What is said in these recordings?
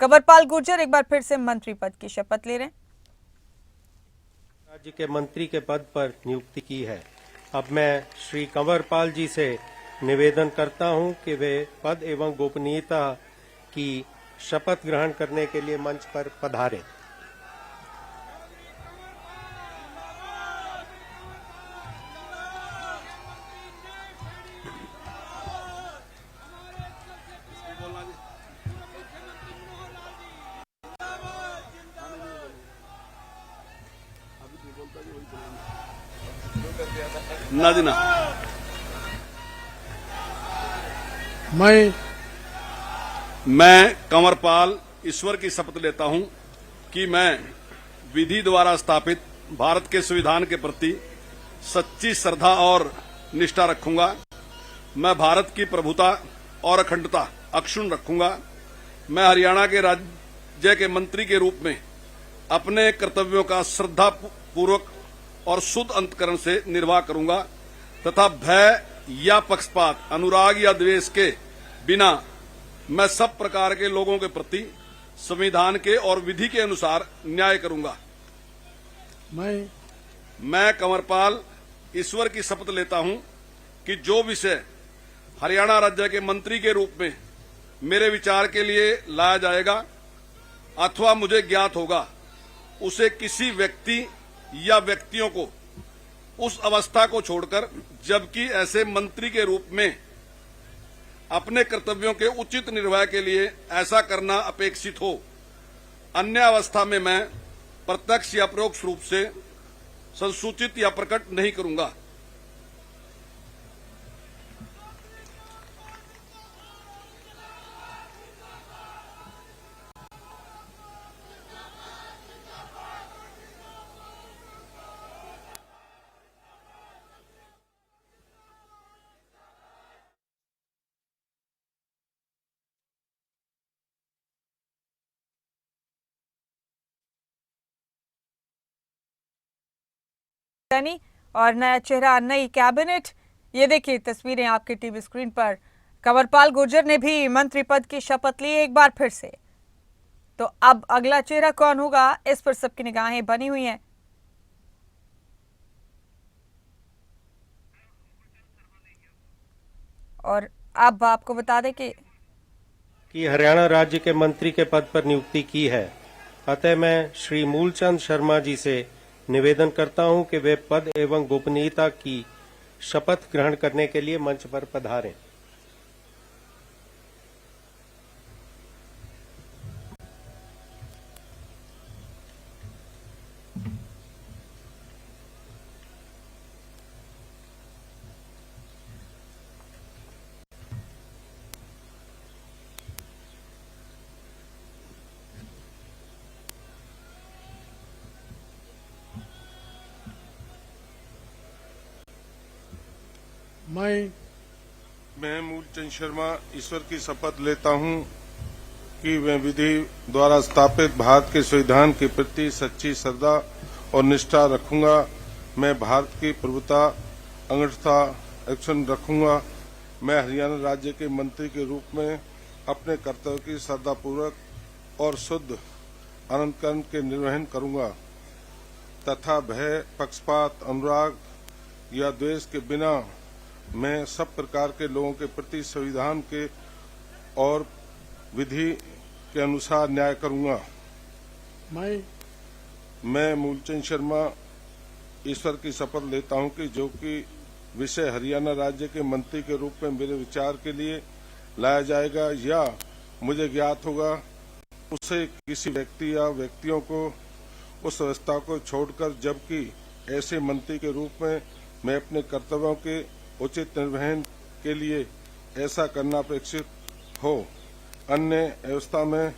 कंवरपाल गुर्जर एक बार फिर से मंत्री पद की शपथ ले रहे हैं। राज्य के मंत्री के पद पर नियुक्ति की है। अब मैं श्री कंवरपाल जी से निवेदन करता हूं कि वे पद एवं गोपनीयता की शपथ ग्रहण करने के लिए मंच पर पधारें। नादिना मैं कंवरपाल ईश्वर की शपथ लेता हूं कि मैं विधि द्वारा स्थापित भारत के संविधान के प्रति सच्ची श्रद्धा और निष्ठा रखूंगा। मैं भारत की प्रभुता और अखंडता अक्षुण्ण रखूंगा। मैं हरियाणा के राज्य के मंत्री के रूप में अपने कर्तव्यों का श्रद्धा पूर्वक और शुद्ध अंतकरण से निर्वाह करूंगा तथा भय या पक्षपात, अनुराग या द्वेष के बिना मैं सब प्रकार के लोगों के प्रति संविधान के और विधि के अनुसार न्याय करूंगा। मैं कंवरपाल ईश्वर की शपथ लेता हूं कि जो विषय हरियाणा राज्य के मंत्री के रूप में मेरे विचार के लिए लाया जाएगा अथवा मुझे ज्ञात होगा, उसे किसी व्यक्ति या व्यक्तियों को उस अवस्था को छोड़कर, जबकि ऐसे मंत्री के रूप में अपने कर्तव्यों के उचित निर्वाह के लिए ऐसा करना अपेक्षित हो, अन्य अवस्था में मैं प्रत्यक्ष या परोक्ष रूप से संसूचित या प्रकट नहीं करूंगा। और नया चेहरा, नई कैबिनेट। ये देखिए तस्वीरें आपके टीवी स्क्रीन पर। कंवरपाल गुर्जर ने भी मंत्री पद की शपथ ली एक बार फिर से। तो अब अगला चेहरा कौन होगा, इस पर सबकी निगाहें बनी हुई हैं। और अब आपको बता दें कि हरियाणा राज्य के मंत्री के पद पर नियुक्ति की है। अतः मैं श्री मूलचंद शर्मा जी से निवेदन करता हूं कि वे पद एवं गोपनीयता की शपथ ग्रहण करने के लिए मंच पर पधारें। मैं मूलचंद शर्मा ईश्वर की शपथ लेता हूं कि मैं विधि द्वारा स्थापित भारत के संविधान के प्रति सच्ची श्रद्धा और निष्ठा रखूंगा। मैं भारत की प्रभुता, अखंडता अक्षुण्ण रखूंगा। मैं हरियाणा राज्य के मंत्री के रूप में अपने कर्तव्य की श्रद्धापूर्वक और शुद्ध अंतकरण के निर्वहन करूंगा तथा भय, पक्षपात, अनुराग या द्वेष के बिना मैं सब प्रकार के लोगों के प्रति संविधान के और विधि के अनुसार न्याय करूंगा। मैं मूलचंद शर्मा ईश्वर की शपथ लेता हूं कि जो कि विषय हरियाणा राज्य के मंत्री के रूप में मेरे विचार के लिए लाया जाएगा या मुझे ज्ञात होगा, उसे किसी व्यक्ति या व्यक्तियों को उस अवस्था को छोड़कर, जबकि ऐसे मंत्री के रूप में मैं अपने कर्तव्यों के उचित निर्वहन के लिए ऐसा करना अपेक्षित हो, अन्य अवस्था में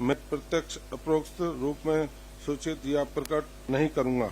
मैं प्रत्यक्ष अपरोक्ष रूप में सूचित या प्रकट नहीं करूंगा।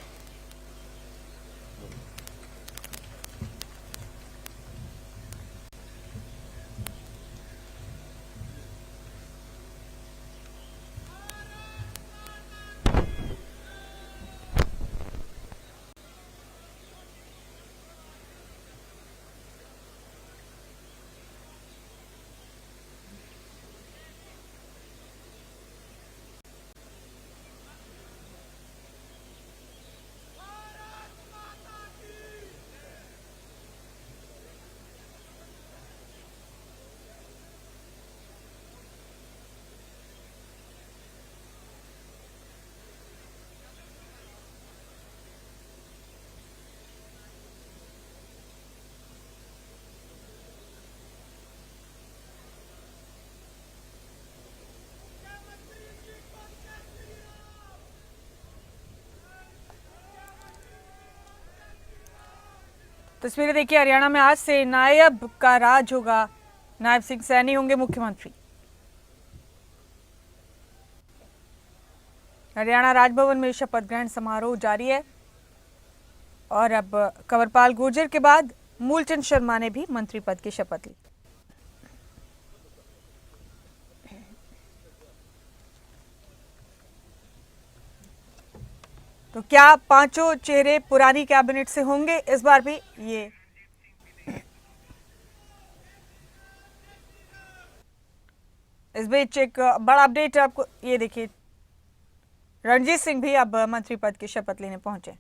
तस्वीरें देखिए, हरियाणा में आज से नायब का राज होगा। नायब सिंह सैनी होंगे मुख्यमंत्री। हरियाणा राजभवन में शपथ ग्रहण समारोह जारी है और अब कंवरपाल गुर्जर के बाद मूलचंद शर्मा ने भी मंत्री पद की शपथ ली। तो क्या पांचों चेहरे पुरानी कैबिनेट से होंगे इस बार भी? ये इस बीच एक बड़ा अपडेट आपको, ये देखिए, रणजीत सिंह भी अब मंत्री पद की शपथ लेने पहुंचे।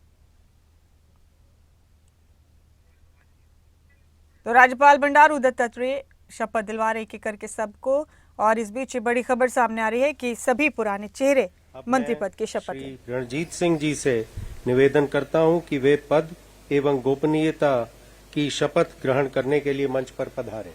तो राज्यपाल बंडारू दत्तात्रेय शपथ दिलवा रहे एक एक करके सबको, और इस बीच बड़ी खबर सामने आ रही है कि सभी पुराने चेहरे मंत्री पद की शपथ लें। रणजीत सिंह जी से निवेदन करता हूं कि वे पद एवं गोपनीयता की शपथ ग्रहण करने के लिए मंच पर पधारें।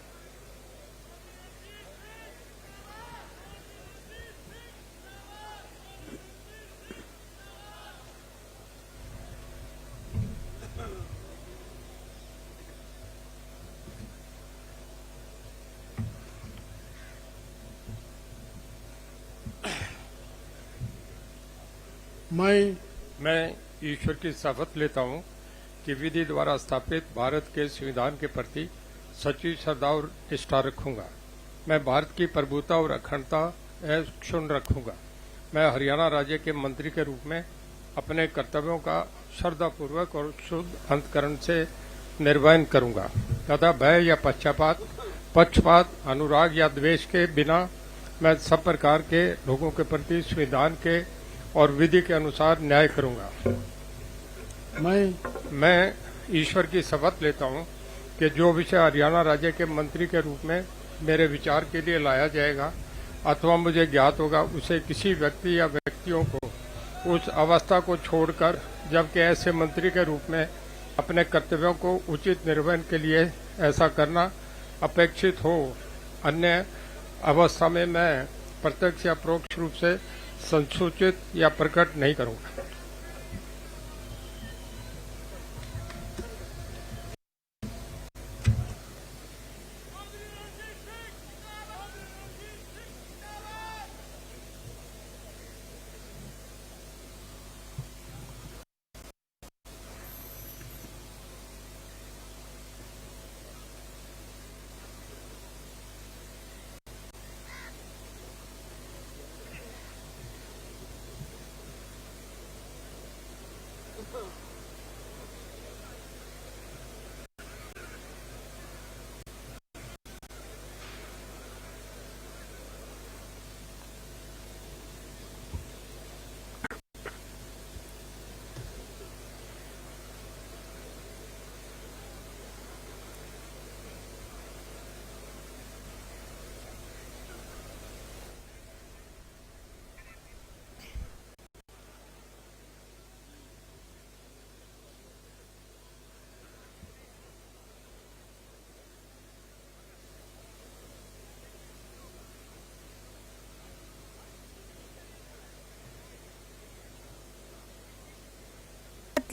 मैं ईश्वर की शपथ लेता हूं कि विधि द्वारा स्थापित भारत के संविधान के प्रति सच्ची श्रद्धा और निष्ठा रखूंगा। मैं भारत की प्रभुता और अखंडता अक्षुण्ण रखूंगा। मैं हरियाणा राज्य के मंत्री के रूप में अपने कर्तव्यों का श्रद्धापूर्वक और शुद्ध अंतकरण से निर्वहन करूंगा तथा भय या पक्षपात, अनुराग या द्वेष के बिना मैं सब प्रकार के लोगों के प्रति संविधान के और विधि के अनुसार न्याय करूंगा। मैं ईश्वर की शपथ लेता हूं कि जो विषय हरियाणा राज्य के मंत्री के रूप में मेरे विचार के लिए लाया जाएगा अथवा मुझे ज्ञात होगा, उसे किसी व्यक्ति या व्यक्तियों को उस अवस्था को छोड़कर, जबकि ऐसे मंत्री के रूप में अपने कर्तव्यों को उचित निर्वहन के लिए ऐसा करना अपेक्षित हो, अन्य अवस्था में मैं प्रत्यक्ष या परोक्ष रूप से संसूचित या प्रकट नहीं करूंगा।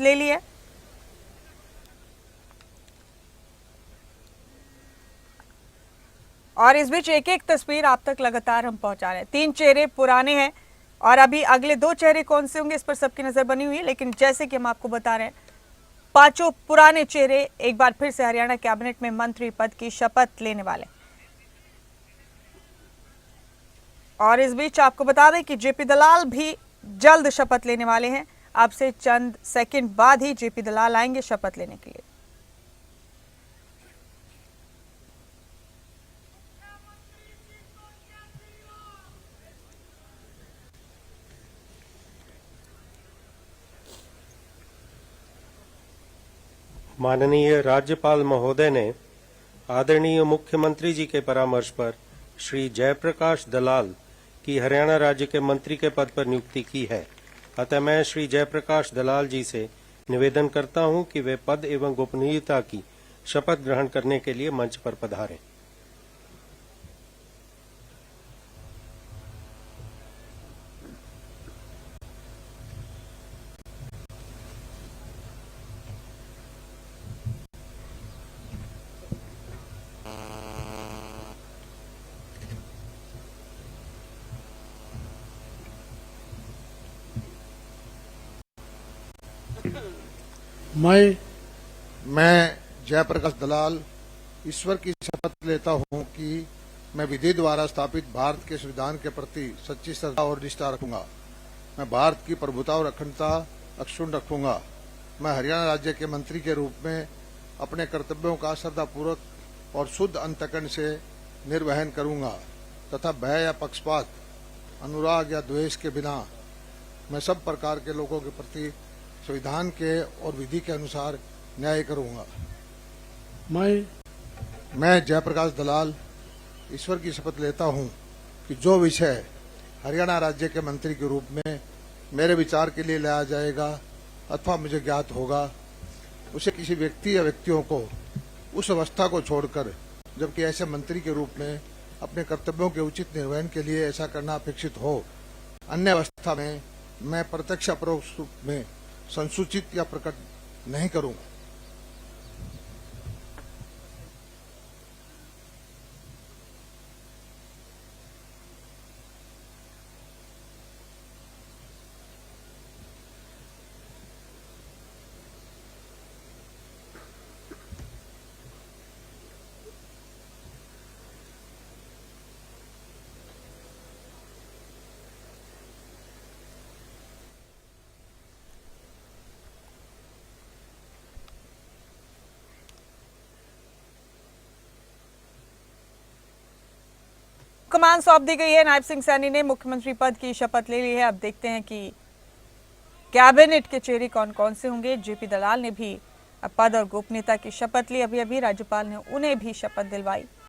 ले लिए। और इस बीच एक एक तस्वीर आप तक लगातार हम पहुंचा रहे हैं। 3 चेहरे पुराने हैं और अभी अगले 2 चेहरे कौन से होंगे इस पर सबकी नजर बनी हुई है। लेकिन जैसे कि हम आपको बता रहे हैं, पांचों पुराने चेहरे एक बार फिर से हरियाणा कैबिनेट में मंत्री पद की शपथ लेने वाले। और इस बीच आपको बता दें कि जेपी दलाल भी जल्द शपथ लेने वाले हैं। आपसे चंद सेकंड बाद ही जेपी दलाल आएंगे शपथ लेने के लिए। माननीय राज्यपाल महोदय ने आदरणीय मुख्यमंत्री जी के परामर्श पर श्री जयप्रकाश दलाल की हरियाणा राज्य के मंत्री के पद पर नियुक्ति की है। अतः मैं श्री जयप्रकाश दलाल जी से निवेदन करता हूं कि वे पद एवं गोपनीयता की शपथ ग्रहण करने के लिए मंच पर पधारें। मैं जयप्रकाश दलाल ईश्वर की शपथ लेता हूं कि मैं विधि द्वारा स्थापित भारत के संविधान के प्रति सच्ची श्रद्धा और निष्ठा रखूंगा। मैं भारत की प्रभुता और अखंडता अक्षुण्ण रखूंगा। मैं हरियाणा राज्य के मंत्री के रूप में अपने कर्तव्यों का श्रद्धापूर्वक और शुद्ध अंतकरण से निर्वहन करूंगा तथा भय या पक्षपात, अनुराग या द्वेष के बिना मैं सब प्रकार के लोगों के प्रति संविधान के और विधि के अनुसार न्याय करूंगा। मैं जयप्रकाश दलाल ईश्वर की शपथ लेता हूं कि जो विषय हरियाणा राज्य के मंत्री के रूप में मेरे विचार के लिए लाया जाएगा अथवा मुझे ज्ञात होगा, उसे किसी व्यक्ति या व्यक्तियों को उस अवस्था को छोड़कर, जबकि ऐसे मंत्री के रूप में अपने कर्तव्यों के उचित निर्वहन के लिए ऐसा करना अपेक्षित हो, अन्य अवस्था में मैं प्रत्यक्ष अपरोक्ष रूप में संसूचित या प्रकट नहीं करूंगा। कमान सौंप दी गई है। नायब सिंह सैनी ने मुख्यमंत्री पद की शपथ ले ली है। अब देखते हैं कि कैबिनेट के चेहरे कौन कौन से होंगे। जेपी दलाल ने भी पद और गोपनीयता की शपथ ली। अभी अभी राज्यपाल ने उन्हें भी शपथ दिलवाई।